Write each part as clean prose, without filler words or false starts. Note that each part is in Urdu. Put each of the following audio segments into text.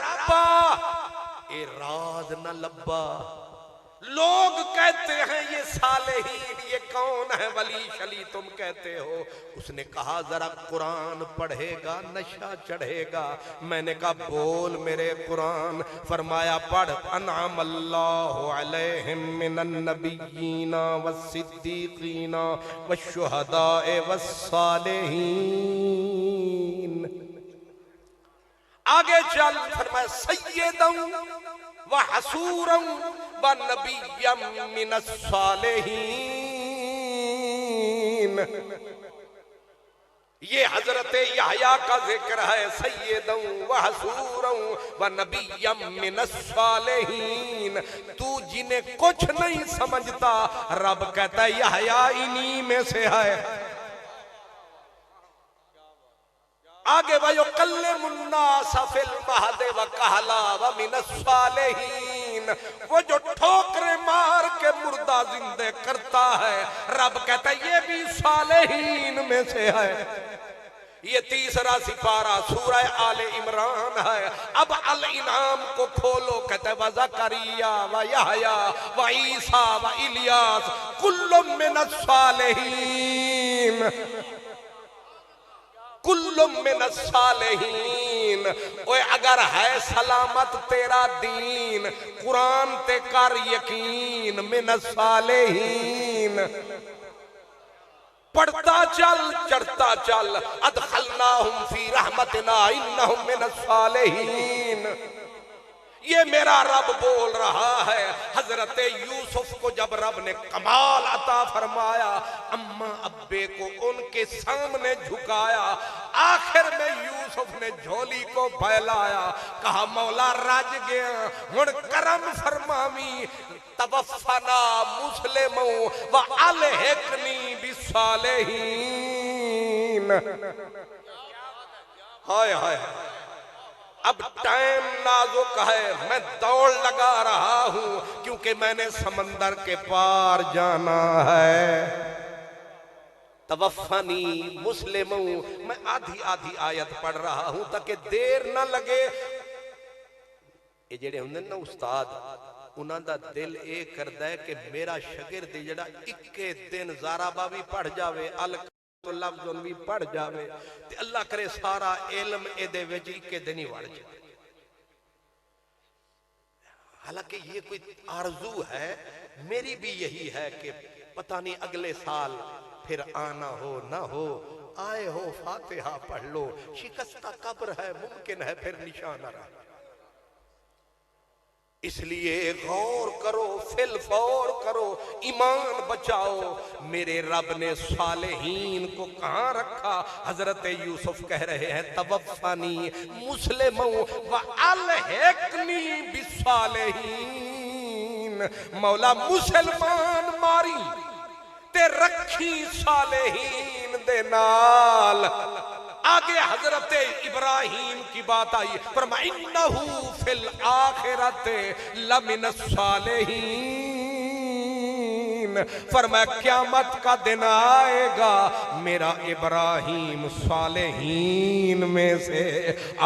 ربا اراد نہ لبا. لوگ کہتے ہیں یہ صالحین یہ کون ہے ولی شلی تم کہتے ہو. اس نے کہا ذرا قرآن پڑھے گا نشہ چڑھے گا. میں نے کہا بول میرے قرآن. فرمایا پڑھ انعم اللہ علیہم من النبیین والصدیقین والشہداء والصالحین. آگے چل. فرمایا سیدوں وحسورا ونبیا من الصالحین. یہ حضرت یحییٰ کا ذکر ہے. سیدوں وحسورا ونبیا من الصالحین. تو جنہیں کچھ نہیں سمجھتا رب کہتا ہے یحییٰ انہی میں سے ہے. آگے وَيُقَلِّمُ النَّاسَ فِي الْمَهْدِ وَكَهْلًا وَمِنَ الصَّالِحِينَ. وہ جو ٹھوکریں مار کے مردہ زندہ کرتا ہے رب کہتا ہے یہ بھی صالحین میں سے ہے. یہ تیسرا سپارہ سورہ آل عمران ہے. اب الانعام کو کھولو. کہتا ہے وَزَكَرِيَّا وَيَحْيَا وَعِيسَىٰ وَإِلْيَاسَ كُلٌّ مِّنَ الصَّالِحِينَ. کل من الصالحین. اوے اگر ہے سلامت تیرا دین قرآن تے کر یقین. من الصالحین. پڑھتا چل چڑھتا چل. ادخلناہم فی رحمتنا انہم من الصالحین. یہ میرا رب بول رہا ہے. حضرت یوسف کو جب رب نے کمال عطا فرمایا اماں ابے کو ان کے سامنے جھکایا. آخر میں یوسف نے جھولی کو پھیلایا. کہا مولا رج گیا ہن کرم فرماویں. توفنا مسلموں والحقنی بالصالحین. ہائے ہائے. اب ٹائم نازک ہے. میں دوڑ لگا رہا ہوں کیونکہ میں نے سمندر کے پار جانا ہے. توفنی مسلموں. میں آدھی آدھی آیت پڑھ رہا ہوں تاکہ دیر نہ لگے. یہ جڑے ہوندے نا استاد انہاں دا دل اے کردا ہے کہ میرا شاگرد جڑا اکے دن زارابا بھی پڑھ جاوے تو لفظ بھی پڑھ جاوے تے اللہ کرے سارا علم اے دے وچ اکے دن ہی وڑ جائے. حالانکہ یہ کوئی آرزو ہے میری بھی یہی ہے کہ پتہ نہیں اگلے سال پھر آنا ہو نہ ہو. آئے ہو فاتحہ پڑھ لو. شکستہ قبر ہے ممکن ہے پھر نشانہ رہا. اس لیے غور کرو فل فور کرو ایمان بچاؤ. میرے رب نے صالحین کو کہاں رکھا؟ حضرت یوسف کہہ رہے ہیں توفنی مسلموں والحقنی بالصالحین. مولا مسلمان ماری تے رکھی صالحین دے نال. آگے حضرت ابراہیم کی بات آئی. فرمایا انہو فی الآخرت لمن الصالحین. فرمایا قیامت کا دن آئے گا میرا ابراہیم صالحین میں سے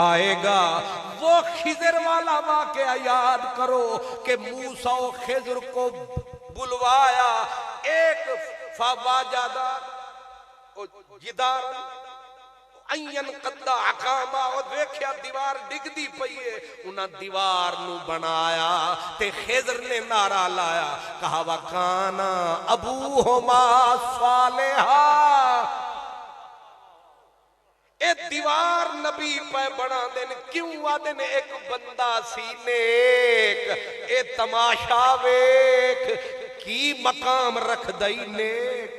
آئے گا. وہ خضر والا واقعہ یاد کرو کہ موسیٰ و خضر کو بلوایا. ایک فواجدہ جدار این قدہ عقامہ اور دیکھیا دیوار ڈگ دی پئیے. انہاں دیوار نو بنایا تے خضر نے نعرہ لایا. کہا وَكَانَ أَبُوهُمَا صَالِحًا. اے دیوار نبی پہ بنا دین کیوں آدن ایک بندہ سی نیک. اے تماشا ویک کی مقام رکھ دئی نیک.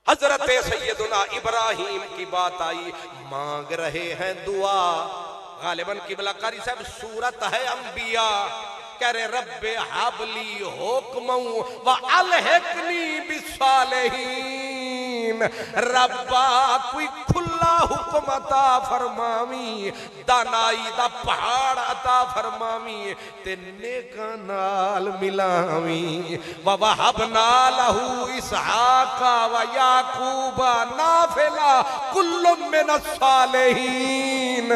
حضرت سیدنا ابراہیم کی بات آئی. مانگ رہے ہیں دعا. غالباً قبلہ قاری صاحب سورت ہے انبیاء. کہہ رہے رب حبلی حکموں والحقنی بالصالحین. ربا کوئی کھلا حکم عطا فرماویں. دانائی دا پہاڑ عطا فرماویں تے نیکاں نال ملاویں. وَوَهَبْنَا لَهُ إِسْحَاقَ وَيَعْقُوبَ نَافِلًا كُلٌّ مِّنَ الصَّالِحِينَ.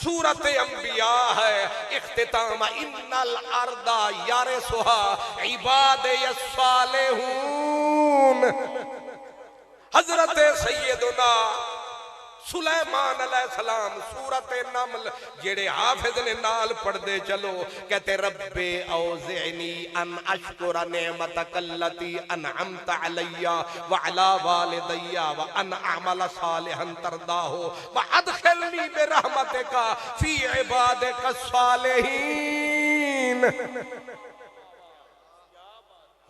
سورت انبیاء ہے اختتام ان الارض یارثھا عبادی الصالحون. حضرت سیدنا سلیمان علیہ السلام سورت نمل جڑے حافظ نے نال پڑھ دے چلو کہتے رب اوزعنی ان اشکر نعمتک اللتی انعمت علی وعلا والدی وان اعمل صالحا ترضاہ وادخلنی برحمتک فی عبادک الصالحین.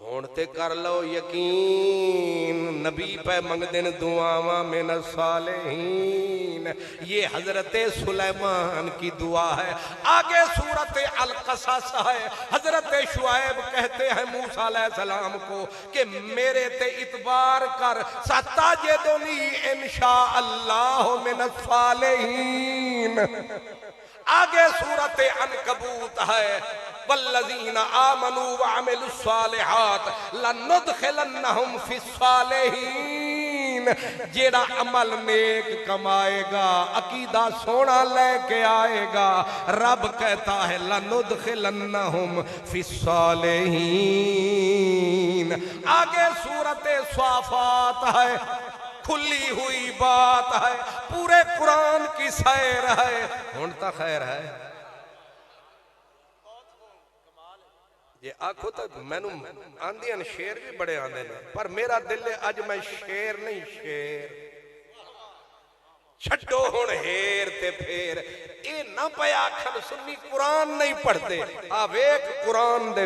ہونتے کر لو یقین نبی پہ منگ دن دعاواں من الصالحین. یہ حضرت سلیمان کی دعا ہے. آگے سورت القصص ہے. حضرت شعیب کہتے ہیں موسیٰ علیہ السلام کو کہ میرے تے اعتبار کر ستجدنی انشاءاللہ من الصالحین. آگے سورت عنکبوت ہے والذین آمنوا وعملوا الصالحات لندخلنہم فی الصالحین. جیڑا عمل نیک کمائے گا عقیدہ سونا لے کے آئے گا رب کہتا ہے لندخلنہم فی الصالحین. آگے سورت صافات ہے. کھلی ہوئی بات ہے پورے قرآن کی سیر ہے. ہونتا خیر ہے یہ آنکھو تو میں نو آندیاں شیر بھی بڑے آندے نے پر میرا دل ہے آج میں شیر نہیں شیر چھٹو ہون ہیر تے پھیر اے نہ پیا کھن سنی قرآن نہیں پڑھتے. آویک قرآن دے